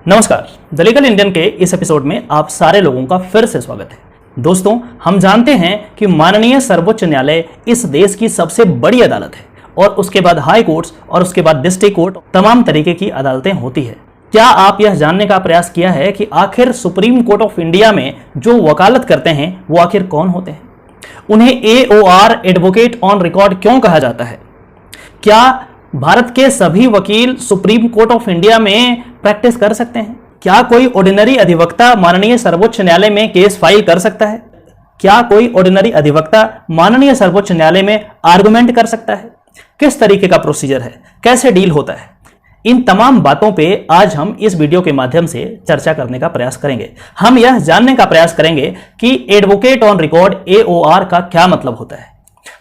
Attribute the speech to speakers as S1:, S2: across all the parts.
S1: नमस्कार, the legal Indian के इस एपिसोड में आप सारे लोगों का फिर से स्वागत है। दोस्तों, हम जानते हैं कि माननीय सर्वोच्च न्यायालय इस देश की सबसे बड़ी अदालत है और उसके बाद हाई कोर्ट्स और उसके बाद डिस्ट्रिक्ट कोर्ट, तमाम तरीके की अदालतें होती है। क्या आप यह जानने का प्रयास किया है कि आखिर सुप्रीम कोर्ट ऑफ इंडिया में जो वकालत करते हैं वो आखिर कौन होते हैं? उन्हें AOR एडवोकेट ऑन रिकॉर्ड क्यों कहा जाता है? क्या भारत के सभी वकील सुप्रीम कोर्ट ऑफ इंडिया में प्रैक्टिस कर सकते हैं? क्या कोई ऑर्डिनरी अधिवक्ता माननीय सर्वोच्च न्यायालय में केस फाइल कर सकता है? क्या कोई ऑर्डिनरी अधिवक्ता माननीय सर्वोच्च न्यायालय में आर्गुमेंट कर सकता है? किस तरीके का प्रोसीजर है? कैसे डील होता है? इन तमाम बातों पे आज हम इस वीडियो के माध्यम से चर्चा करने का प्रयास करेंगे। हम यह जानने का प्रयास करेंगे कि एडवोकेट ऑन रिकॉर्ड AOR का क्या मतलब होता है।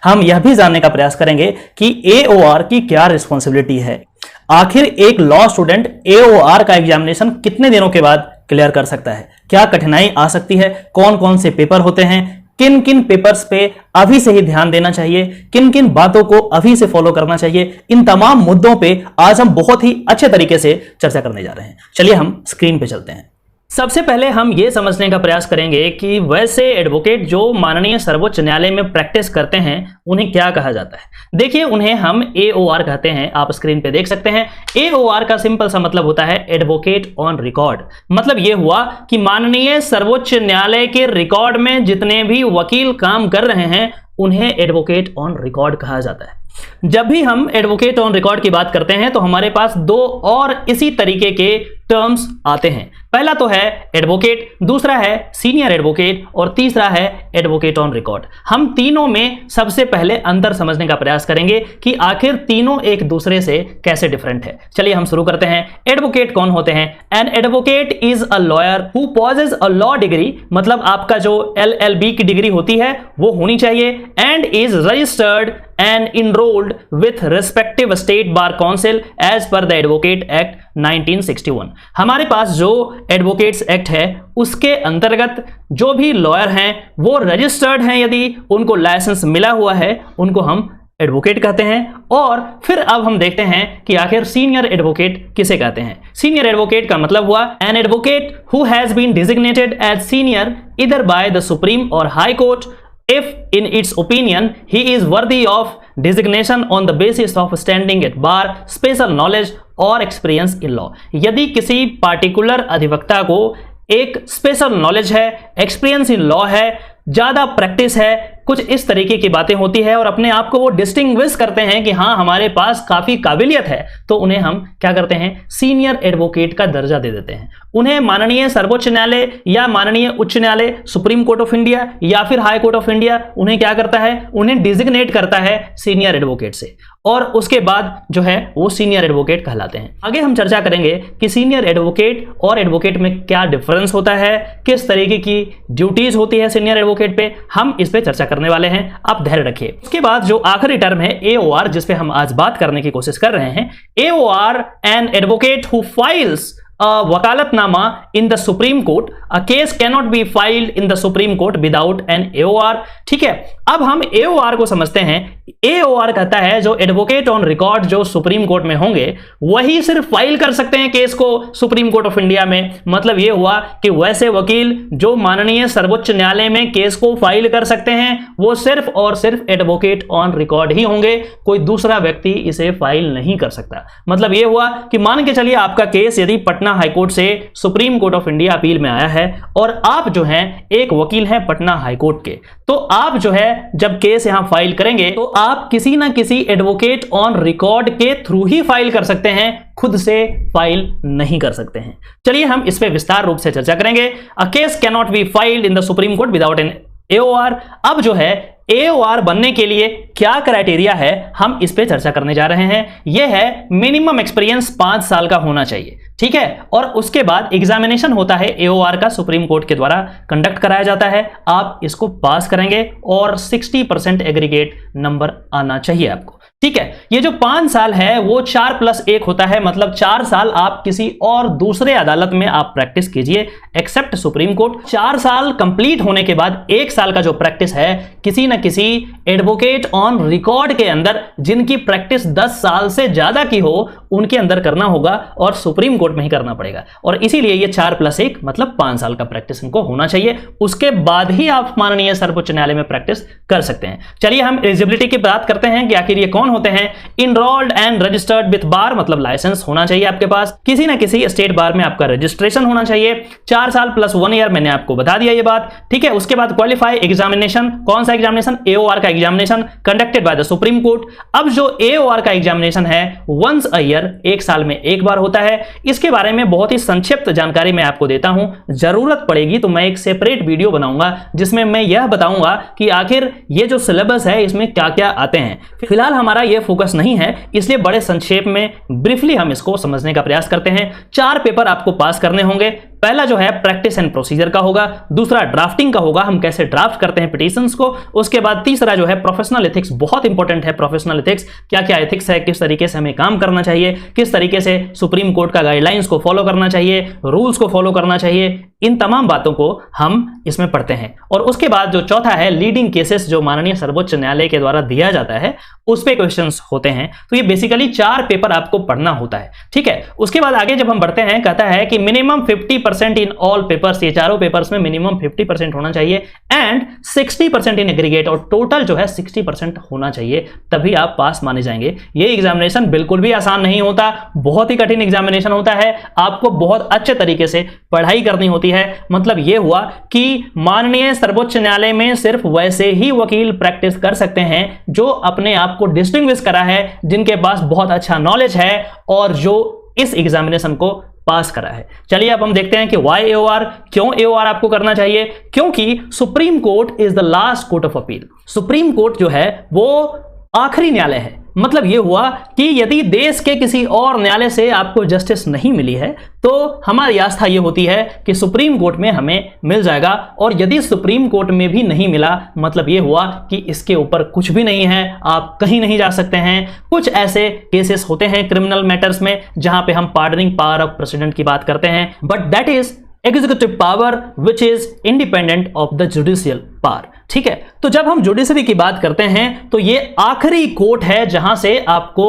S1: हम यह भी जानने का प्रयास करेंगे कि AOR की क्या रिस्पॉन्सिबिलिटी है। आखिर एक लॉ स्टूडेंट AOR का एग्जामिनेशन कितने दिनों के बाद क्लियर कर सकता है? क्या कठिनाई आ सकती है? कौन कौन से पेपर होते हैं? किन किन पेपर्स पे अभी से ही ध्यान देना चाहिए? किन किन बातों को अभी से फॉलो करना चाहिए? इन तमाम मुद्दों पे आज हम बहुत ही अच्छे तरीके से चर्चा करने जा रहे हैं। चलिए हम स्क्रीन पे चलते हैं। सबसे पहले हम ये समझने का प्रयास करेंगे कि वैसे एडवोकेट जो माननीय सर्वोच्च न्यायालय में प्रैक्टिस करते हैं उन्हें क्या कहा जाता है। देखिए, उन्हें हम AOR कहते हैं। आप स्क्रीन पे देख सकते हैं। AOR का सिंपल सा मतलब होता है एडवोकेट ऑन रिकॉर्ड। मतलब ये हुआ कि माननीय सर्वोच्च न्यायालय के रिकॉर्ड में जितने भी वकील काम कर रहे हैं उन्हें एडवोकेट ऑन रिकॉर्ड कहा जाता है। जब भी हम एडवोकेट ऑन रिकॉर्ड की बात करते हैं तो हमारे पास दो और इसी तरीके के टर्म्स आते हैं। पहला तो है एडवोकेट, दूसरा है सीनियर एडवोकेट और तीसरा है एडवोकेट ऑन रिकॉर्ड। हम तीनों में सबसे पहले अंतर समझने का प्रयास करेंगे कि आखिर तीनों एक दूसरे से कैसे डिफरेंट है। चलिए हम शुरू करते हैं। एडवोकेट कौन होते हैं? An advocate is a lawyer who possesses a law degree, मतलब आपका जो LLB की डिग्री होती है वो होनी चाहिए, and is registered and enrolled with respective state bar council as per the Advocate Act 1961। हमारे पास जो एडवोकेट्स एक्ट है उसके अंतर्गत जो भी लॉयर हैं वो रजिस्टर्ड हैं, यदि उनको लाइसेंस मिला हुआ है उनको हम एडवोकेट कहते हैं। और फिर अब हम देखते हैं कि आखिर सीनियर एडवोकेट किसे कहते हैं। सीनियर एडवोकेट का मतलब हुआ an advocate who has been designated as senior either by the supreme और high court if in its opinion he is worthy of designation on the basis of standing at bar, special knowledge और experience in law। यदि किसी particular अधिवक्ता को एक special knowledge है, experience in law है, ज्यादा प्रैक्टिस है, कुछ इस तरीके की बातें होती है और अपने आप को वो डिस्टिंग्विश करते हैं कि हाँ हमारे पास काफी काबिलियत है, तो उन्हें हम क्या करते हैं? सीनियर एडवोकेट का दर्जा दे देते हैं। उन्हें माननीय सर्वोच्च न्यायालय या माननीय उच्च न्यायालय, सुप्रीम कोर्ट ऑफ इंडिया या फिर हाई कोर्ट ऑफ इंडिया उन्हें क्या करता है? उन्हें डिजिग्नेट करता है सीनियर एडवोकेट से, और उसके बाद जो है वो सीनियर एडवोकेट कहलाते हैं। आगे हम चर्चा करेंगे कि सीनियर एडवोकेट और एडवोकेट में क्या डिफरेंस होता है, किस तरीके की ड्यूटीज होती है सीनियर एडवोकेट पे, हम इस पे चर्चा करने वाले हैं। आप धैर्य रखिए। उसके बाद जो आखिरी टर्म है AOR, जिस पे हम आज बात करने की कोशिश कर रहे हैं। AOR an advocate who files वकालतनामा in the supreme court, a case cannot be filed in the supreme court without an AOR। ठीक है, अब हम AOR को समझते हैं। AOR कहता है जो एडवोकेट ऑन रिकॉर्ड जो सुप्रीम कोर्ट में होंगे वही सिर्फ फाइल कर सकते हैं केस को सुप्रीम कोर्ट ऑफ इंडिया में। मतलब यह हुआ कि वैसे वकील जो माननीय सर्वोच्च न्यायालय में केस को फाइल कर सकते हैं वो सिर्फ और सिर्फ एडवोकेट ऑन रिकॉर्ड ही होंगे, कोई दूसरा व्यक्ति इसे फाइल नहीं कर सकता। मतलब यह हुआ कि मान के चलिए आपका केस यदि पटना हाईकोर्ट से supreme court of India appeal में आया है और आप जो हैं एक वकील हैं पटना हाईकोर्ट के, तो आप जो है जब केस यहां फाइल करेंगे तो आप किसी ना किसी एडवोकेट ऑन रिकॉर्ड के थ्रू ही फाइल कर सकते हैं, खुद से फाइल नहीं कर सकते हैं। चलिए हम इस पे विस्तार रूप से चर्चा करेंगे। A case can not be filed in the supreme court without an AOR। अब जो है AOR बनने के लिए क्या क्राइटेरिया है हम इस पे चर्चा करने जा रहे हैं। यह है मिनिमम एक्सपीरियंस 5 साल का होना चाहिए। ठीक है, और उसके बाद एग्जामिनेशन होता है AOR का, सुप्रीम कोर्ट के द्वारा कंडक्ट कराया जाता है। आप इसको पास करेंगे और 60% एग्रीगेट नंबर आना चाहिए आपको। ठीक है, ये जो 5 साल है वो 4+1 होता है, मतलब 4 साल आप किसी और दूसरे अदालत में आप प्रैक्टिस कीजिए एक्सेप्ट सुप्रीम कोर्ट। 4 साल कंप्लीट होने के बाद 1 साल का जो प्रैक्टिस है किसी ना किसी एडवोकेट ऑन रिकॉर्ड के अंदर, जिनकी प्रैक्टिस 10 साल से ज्यादा की हो, उनके अंदर करना होगा और सुप्रीम कोर्ट में ही करना पड़ेगा। और इसीलिए ये 4+1 मतलब 5 साल का प्रैक्टिस इनको होना चाहिए, उसके बाद ही आप माननीय सर्वोच्च न्यायालय में प्रैक्टिस कर सकते हैं। चलिए हम एलिजिबिलिटी की बात करते हैं कि आखिर ये कौन होते हैं। इनरोल्ड एंड रजिस्टर्ड विथ बार, मतलब लाइसेंस होना चाहिए आपके पास, किसी ना किसी स्टेट बार में आपका रजिस्ट्रेशन होना चाहिए, 4 साल + 1 ईयर, मैंने आपको बता दिया ये बात, ठीक है। उसके बाद क्वालिफाई एग्जामिनेशन, कौन सा एग्जामिनेशन, AOR का examination conducted by the supreme court. अब जो AOR का एग्जामिनेशन है वंस अ ईयर, 1 साल में एक बार होता है। इसके बारे में बहुत ही संक्षिप्त जानकारी मैं आपको देता हूं, जरूरत पड़ेगी तो मैं एक सेपरेट वीडियो बनाऊंगा जिसमें मैं यह बताऊंगा कि आखिर ये जो सिलेबस है इसमें क्या क्या आते हैं। फिलहाल हमारा ये फोकस नहीं है, इसलिए बड़े संक्षेप में ब्रीफली हम इसको समझने का प्रयास करते हैं। 4 पेपर आपको पास करने होंगे। पहला जो है प्रैक्टिस एंड प्रोसीजर का होगा, दूसरा ड्राफ्टिंग का होगा, हम कैसे ड्राफ्ट करते हैं पिटीशंस को। उसके बाद तीसरा जो है प्रोफेशनल एथिक्स, बहुत इंपॉर्टेंट है प्रोफेशनल एथिक्स, क्या क्या एथिक्स है, किस तरीके से हमें काम करना चाहिए, किस तरीके से सुप्रीम कोर्ट का गाइडलाइंस को फॉलो करना चाहिए, रूल्स को फॉलो करना चाहिए, इन तमाम बातों को हम इसमें पढ़ते हैं। और उसके बाद जो चौथा है लीडिंग केसेस, जो माननीय सर्वोच्च न्यायालय के द्वारा दिया जाता है उस पे क्वेश्चंस होते हैं। तो ये बेसिकली 4 पेपर आपको पढ़ना होता है, ठीक है। उसके बाद आगे जब हम बढ़ते हैं, कहता है कि मिनिमम 50% इन ऑल पेपर्स, ये चारों पेपर्स में मिनिमम 50% होना चाहिए एंड 60% इन एग्रीगेट, और टोटल जो है 60% होना चाहिए, तभी आप पास माने जाएंगे। ये एग्जामिनेशन बिल्कुल भी आसान नहीं होता, बहुत ही कठिन एग्जामिनेशन होता है, आपको बहुत अच्छे तरीके से पढ़ाई करनी होती है। मतलब ये हुआ कि माननीय सर्वोच्च न्यायालय में सिर्फ वैसे ही वकील प्रैक्टिस कर सकते हैं जो अपने आप को डिस्टिंग्विश करा है, जिनके पास बहुत अच्छा नॉलेज है और जो इस एग्जामिनेशन को पास करा है। चलिए अब हम देखते हैं कि वाई AOR, क्यों AOR आपको करना चाहिए। क्योंकि supreme court is the last court of appeal. Supreme court जो है वो आखिरी न्यायालय है। मतलब यह हुआ कि यदि देश के किसी और न्यायालय से आपको जस्टिस नहीं मिली है तो हमारी आस्था यह होती है कि सुप्रीम कोर्ट में हमें मिल जाएगा, और यदि सुप्रीम कोर्ट में भी नहीं मिला मतलब यह हुआ कि इसके ऊपर कुछ भी नहीं है, आप कहीं नहीं जा सकते हैं। कुछ ऐसे केसेस होते हैं क्रिमिनल मैटर्स में जहां पे हम पार्डनिंग पावर ऑफ प्रेसिडेंट की बात करते हैं, but that is executive power which is independent of the judicial power, ठीक है। तो जब हम जुडिशरी की बात करते हैं तो ये आखिरी कोर्ट है जहां से आपको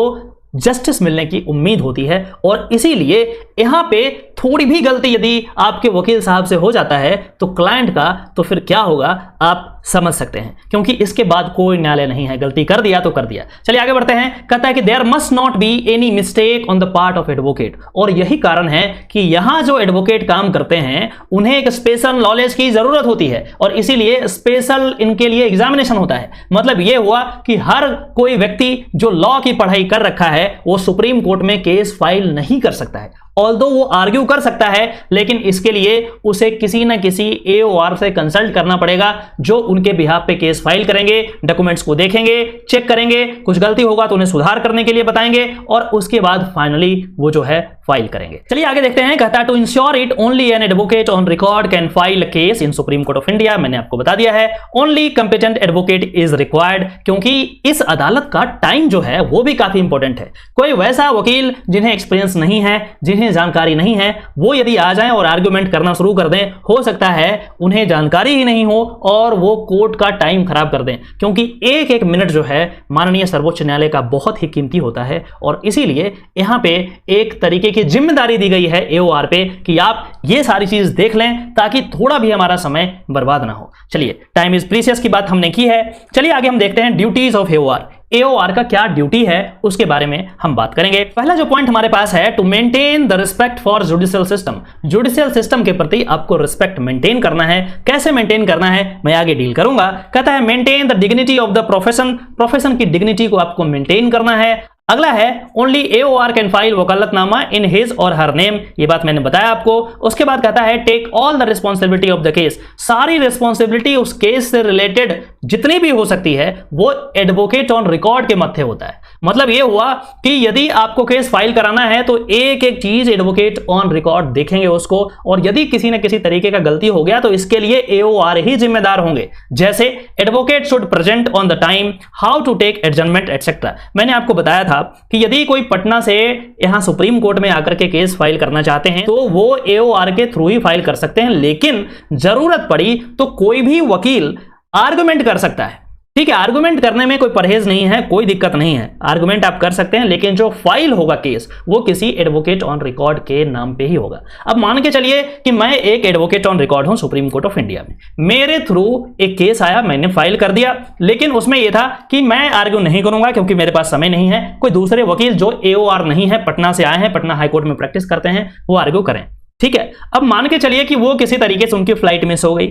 S1: जस्टिस मिलने की उम्मीद होती है, और इसीलिए यहां पे थोड़ी भी गलती यदि आपके वकील साहब से हो जाता है तो क्लाइंट का, तो फिर क्या होगा आप समझ सकते हैं, क्योंकि इसके बाद कोई न्यायालय नहीं है, गलती कर दिया तो कर दिया। चलिए आगे बढ़ते हैं। कहता है कि there must not be any mistake on the part of advocate, और यही कारण है कि यहां जो एडवोकेट काम करते हैं उन्हें एक स्पेशल नॉलेज की जरूरत होती है, और इसीलिए स्पेशल इनके लिए एग्जामिनेशन होता है। मतलब यह हुआ कि हर कोई व्यक्ति जो लॉ की पढ़ाई कर रखा है वो सुप्रीम कोर्ट में केस फाइल नहीं कर सकता है। ऑल्दो वो आर्ग्यू कर सकता है, लेकिन इसके लिए उसे किसी न किसी AOR से कंसल्ट करना पड़ेगा, जो उनके बिहाफ पे केस फाइल करेंगे, डॉक्यूमेंट्स को देखेंगे, चेक करेंगे, कुछ गलती होगा तो उन्हें सुधार करने के लिए बताएंगे, और उसके बाद फाइनली वो जो है फाइल करेंगे। चलिए आगे देखते हैं। कहता है to ensure it only an advocate on record can file case in supreme court of India. मैंने आपको बता दिया है, only competent advocate is required, क्योंकि इस अदालत का टाइम जो है वो भी काफी इंपॉर्टेंट है। कोई वैसा वकील जिन्हें एक्सपीरियंस नहीं है, जिन्हें जानकारी नहीं है, वो यदि आ जाएं और आर्गुमेंट करना शुरू कर दें, हो सकता है उन्हें जानकारी ही नहीं हो और वो कोर्ट का टाइम खराब कर दें, क्योंकि एक एक मिनट जो है माननीय सर्वोच्च न्यायालय का बहुत ही कीमती होता है। और इसीलिए यहां पे एक तरीके की जिम्मेदारी दी गई है AOR पे कि आप ये सारी चीज देख लें ताकि थोड़ा भी हमारा समय बर्बाद ना हो। चलिए टाइम इज प्रीशियस की बात हमने की है। चलिए आगे हम देखते हैं ड्यूटीज ऑफ AOR। AOR का क्या ड्यूटी है उसके बारे में हम बात करेंगे। पहला जो पॉइंट हमारे पास है, to maintain the respect for judicial system. Judicial system के प्रति आपको रिस्पेक्ट मेंटेन करना है। कैसे मेंटेन करना है मैं आगे डील करूंगा। कहता है maintain the dignity of the profession. Profession की डिग्निटी को आपको मेंटेन करना है। अगला है ओनली AOR कैन फाइल वकालतनामा इन हिज और हर नेम, ये बात मैंने बताया आपको। उसके बाद कहता है take all the responsibility of the case, सारी रिस्पॉन्सिबिलिटी उस केस से रिलेटेड जितनी भी हो सकती है वो एडवोकेट ऑन रिकॉर्ड के मत्थे होता है। मतलब ये हुआ कि यदि आपको केस फाइल कराना है तो एक एक चीज एडवोकेट ऑन रिकॉर्ड देखेंगे उसको, और यदि किसी न किसी तरीके का गलती हो गया तो इसके लिए AOR ही जिम्मेदार होंगे। जैसे advocate should present on the time, how to take adjournment etcetera. मैंने आपको बताया था कि यदि कोई पटना से यहां सुप्रीम कोर्ट में आकर के केस फाइल करना चाहते हैं तो वो AOR के थ्रू ही फाइल कर सकते हैं, लेकिन जरूरत पड़ी तो कोई भी वकील आर्गुमेंट कर सकता है। ठीक है, आर्गुमेंट करने में कोई परहेज नहीं है, कोई दिक्कत नहीं है, आर्गुमेंट आप कर सकते हैं, लेकिन जो फाइल होगा केस वो किसी एडवोकेट ऑन रिकॉर्ड के नाम पे ही होगा। अब मान के चलिए कि मैं एक एडवोकेट ऑन रिकॉर्ड हूं सुप्रीम कोर्ट ऑफ इंडिया में, मेरे थ्रू एक केस आया, मैंने फाइल कर दिया, लेकिन उसमें यह था कि मैं आर्ग्यू नहीं करूंगा क्योंकि मेरे पास समय नहीं है, कोई दूसरे वकील जो AOR नहीं है, पटना से आए हैं, पटना हाईकोर्ट में प्रैक्टिस करते हैं, वो आर्ग्यू करें। ठीक है, अब मान के चलिए कि वो किसी तरीके से उनकी फ्लाइट मिस हो गई,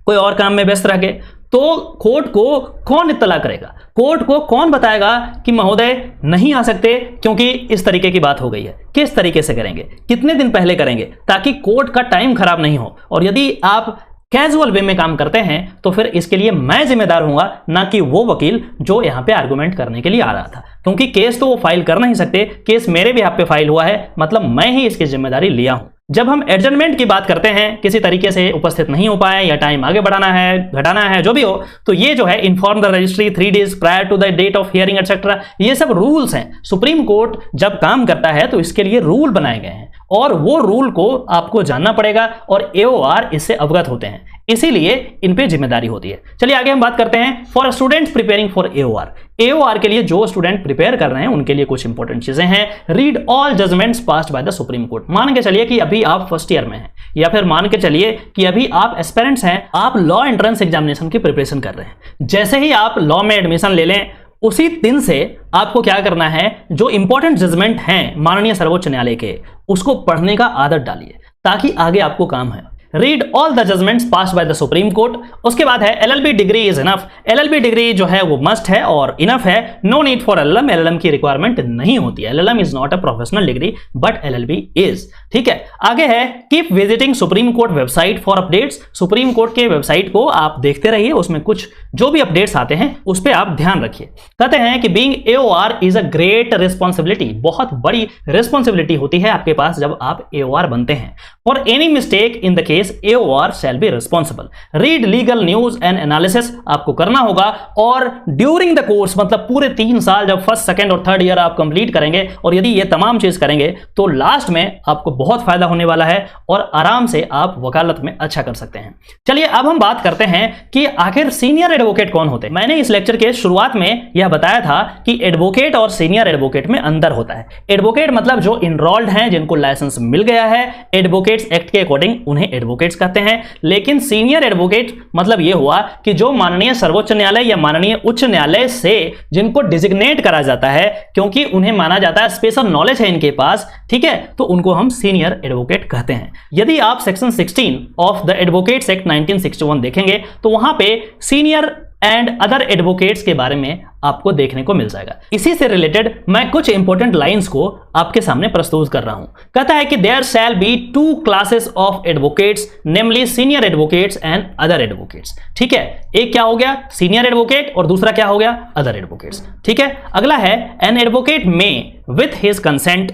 S1: कोई और काम में व्यस्त रह गए, तो कोर्ट को कौन इत्तला करेगा, कोर्ट को कौन बताएगा कि महोदय नहीं आ सकते क्योंकि इस तरीके की बात हो गई है। किस तरीके से करेंगे, कितने दिन पहले करेंगे, ताकि कोर्ट का टाइम खराब नहीं हो। और यदि आप कैजुअल वे में काम करते हैं तो फिर इसके लिए मैं जिम्मेदार हूंगा, ना कि वो वकील जो यहां पे आर्गुमेंट करने के लिए आ रहा था, क्योंकि केस तो वो फाइल कर नहीं सकते, केस मेरे भी पे फाइल हुआ है, मतलब मैं ही इसकी जिम्मेदारी लिया हूं। जब हम एडजमेंट की बात करते हैं, किसी तरीके से उपस्थित नहीं हो पाए या टाइम आगे बढ़ाना है, घटाना है, जो भी हो, तो ये जो है inform the registry 3 days prior to the date of hearing etcetera, ये सब रूल्स हैं। सुप्रीम कोर्ट जब काम करता है तो इसके लिए रूल बनाए गए हैं और वो रूल को आपको जानना पड़ेगा और AOR इससे अवगत होते हैं, इसीलिए इन पे जिम्मेदारी होती है। चलिए आगे हम बात करते हैं for students preparing for AOR। AOR के लिए जो स्टूडेंट प्रिपेयर कर रहे हैं उनके लिए कुछ इंपॉर्टेंट चीजें हैं। Read all judgements passed by the supreme court. मान के चलिए कि अभी आप फर्स्ट ईयर में हैं, या फिर मान के चलिए कि अभी आप एस्पिरेंट्स हैं, आप लॉ एंट्रेंस एग्जामिनेशन की प्रिपरेशन कर रहे हैं। जैसे ही आप लॉ में एडमिशन ले लें, उसी दिन से आपको क्या करना है, जो इंपॉर्टेंट जजमेंट हैं माननीय सर्वोच्च न्यायालय के, उसको पढ़ने का आदत डालिए ताकि आगे आपको काम है। Read all the judgements passed by the supreme court. उसके बाद है LLB degree is enough. LLB degree जो है वो मस्ट है और इनफ है, no need for LLM। LLM की रिक्वायरमेंट नहीं होती है, LLM is not a professional degree but LLB is. ठीक है, आगे है keep visiting supreme court website for updates. Supreme court के वेबसाइट को आप देखते रहिए, उसमें कुछ जो भी अपडेट्स आते हैं उस पर आप ध्यान रखिए। कहते हैं कि being AOR is a great responsibility, बहुत बड़ी रिस्पॉन्सिबिलिटी होती है आपके पास जब आप AOR बनते हैं। For any mistake in the case AOR shall be responsible. Read legal news and analysis आपको करना होगा, और ड्यूरिंग द कोर्स, मतलब पूरे 3 साल जब फर्स्ट, सेकंड और थर्ड ईयर आप कंप्लीट करेंगे और यदि ये तमाम चीज करेंगे तो लास्ट में आपको बहुत फायदा होने वाला है और आराम से आप वकालत में अच्छा कर सकते हैं। चलिए अब हम बात करते हैं कि आखिर सीनियर एडवोकेट कौन होते हैं। मैंने इस लेक्चर के शुरुआत में यह बताया था कि एडवोकेट और सीनियर एडवोकेट में अंतर होता है। एडवोकेट मतलब जो इनरोल्ड हैं, जिनको लाइसेंस मिल गया है, एडवोकेट्स एक्ट के अकॉर्डिंग उन्हें एडवोकेट्स कहते हैं। लेकिन सीनियर एडवोकेट मतलब यह हुआ कि जो माननीय सर्वोच्च न्यायालय या माननीय उच्च न्यायालय से जिनको डिजिग्नेट करा जाता है, क्योंकि उन्हें माना जाता है स्पेशल नॉलेज है इनके पास, ठीक है, तो उनको हम सीनियर एडवोकेट कहते हैं। यदि आप section 16 of the advocates act 1961 देखेंगे तो वहां पे सीनियर एंड अदर एडवोकेट्स के बारे में आपको देखने को मिल जाएगा। इसी से रिलेटेड मैं कुछ इंपॉर्टेंट लाइंस को आपके सामने प्रस्तुत कर रहा हूं। कहता है कि there shall be 2 classes of advocates, namely senior advocates and other advocates. ठीक है, एक क्या हो गया, सीनियर एडवोकेट, और दूसरा क्या हो गया, अदर एडवोकेट्स। ठीक है, अगला है एन एडवोकेट में with his consent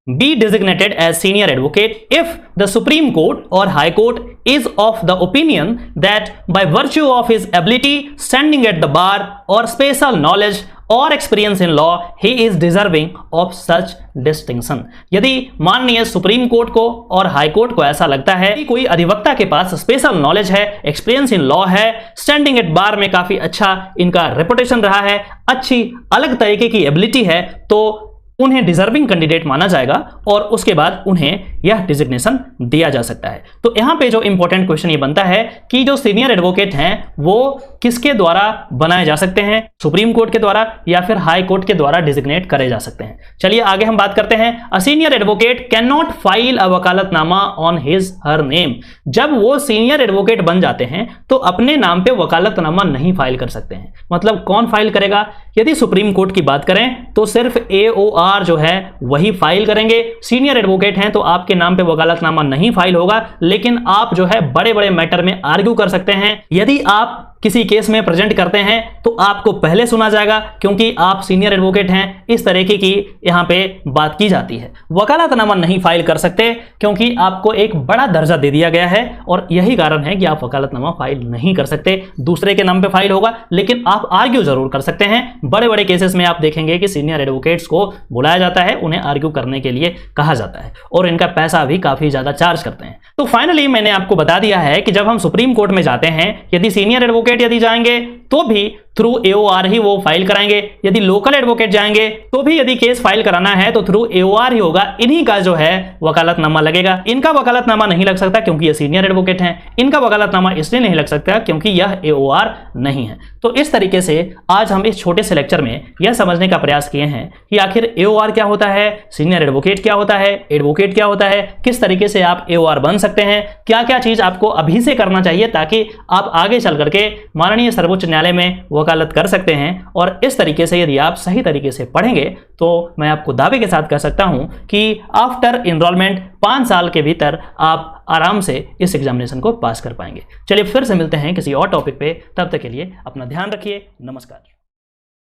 S1: be designated as senior advocate if the Supreme Court or High Court is of the opinion that by virtue of his ability, standing at the bar or special knowledge or experience in law, he is deserving of such distinction। यदि माननीय supreme court को और high court को ऐसा लगता है कि कोई अधिवक्ता के पास स्पेशल नॉलेज है, एक्सपीरियंस इन लॉ है, स्टैंडिंग एट बार में काफी अच्छा इनका रेपुटेशन रहा है, अच्छी अलग तरीके की एबिलिटी है, तो उन्हें डिजर्विंग कैंडिडेट माना जाएगा और उसके बाद उन्हें यह डिजिग्नेशन दिया जा सकता है। तो यहां पे जो इंपॉर्टेंट क्वेश्चन ये बनता है कि जो सीनियर एडवोकेट हैं वो किसके द्वारा बनाए जा सकते हैं, सुप्रीम कोर्ट के द्वारा या फिर हाई कोर्ट के द्वारा डिजिग्नेट करे जा सकते हैं। चलिए आगे हम बात करते हैं। A senior advocate can not file a vakalatnama on his her name. जब वो सीनियर एडवोकेट बन जाते हैं तो अपने नाम पे वकालतनामा नहीं फाइल कर सकते हैं। मतलब कौन फाइल करेगा? यदि सुप्रीम कोर्ट की बात करें तो सिर्फ AOR जो है वही फाइल करेंगे। सीनियर एडवोकेट हैं तो आपके नाम पे वकालतनामा नहीं फाइल होगा, लेकिन आप जो है बड़े बड़े मैटर में आर्ग्यू कर सकते हैं। यदि आप किसी केस में प्रेजेंट करते हैं तो आपको पहले सुना जाएगा क्योंकि आप सीनियर एडवोकेट हैं। इस तरीके की यहां पे बात की जाती है। वकालतनामा नहीं फाइल कर सकते क्योंकि आपको एक बड़ा दर्जा दे दिया गया है और यही कारण है कि आप वकालतनामा फाइल नहीं कर सकते। दूसरे के नाम पे फाइल होगा, लेकिन आप आर्ग्यू जरूर कर सकते हैं। बड़े बड़े केसेस में आप देखेंगे कि सीनियर एडवोकेट्स को बुलाया जाता है, उन्हें आर्ग्यू करने के लिए कहा जाता है और इनका पैसा भी काफी ज्यादा चार्ज करते हैं। तो फाइनली मैंने आपको बता दिया है कि जब हम सुप्रीम कोर्ट में जाते हैं, यदि सीनियर एडवोकेट यदि जाएंगे तो भी थ्रू AOR ही वो फाइल कराएंगे। यदि लोकल एडवोकेट जाएंगे तो भी यदि केस फाइल कराना है तो थ्रू AOR ही होगा। इन्हीं का जो है वकालतनामा लगेगा। इनका वकालतनामा नहीं लग सकता क्योंकि ये सीनियर एडवोकेट हैं। इनका वकालतनामा इसलिए नहीं लग सकता क्योंकि यह AOR नहीं है। तो इस तरीके से आज हम इस छोटे से लेक्चर में यह समझने का प्रयास किए हैं कि आखिर AOR क्या होता है, सीनियर एडवोकेट क्या होता है, एडवोकेट क्या होता है, किस तरीके से आप AOR बन सकते हैं, क्या क्या चीज आपको अभी से करना चाहिए ताकि आप आगे चल करके माननीय सर्वोच्च न्यायालय में वकालत कर सकते हैं। और इस तरीके से यदि आप सही तरीके से पढ़ेंगे तो मैं आपको दावे के साथ कह सकता हूं कि आफ्टर एनरोलमेंट 5 साल के भीतर आप आराम से इस एग्जामिनेशन को पास कर पाएंगे। चलिए फिर से मिलते हैं किसी और टॉपिक पे, तब तक के लिए अपना ध्यान रखिए। नमस्कार।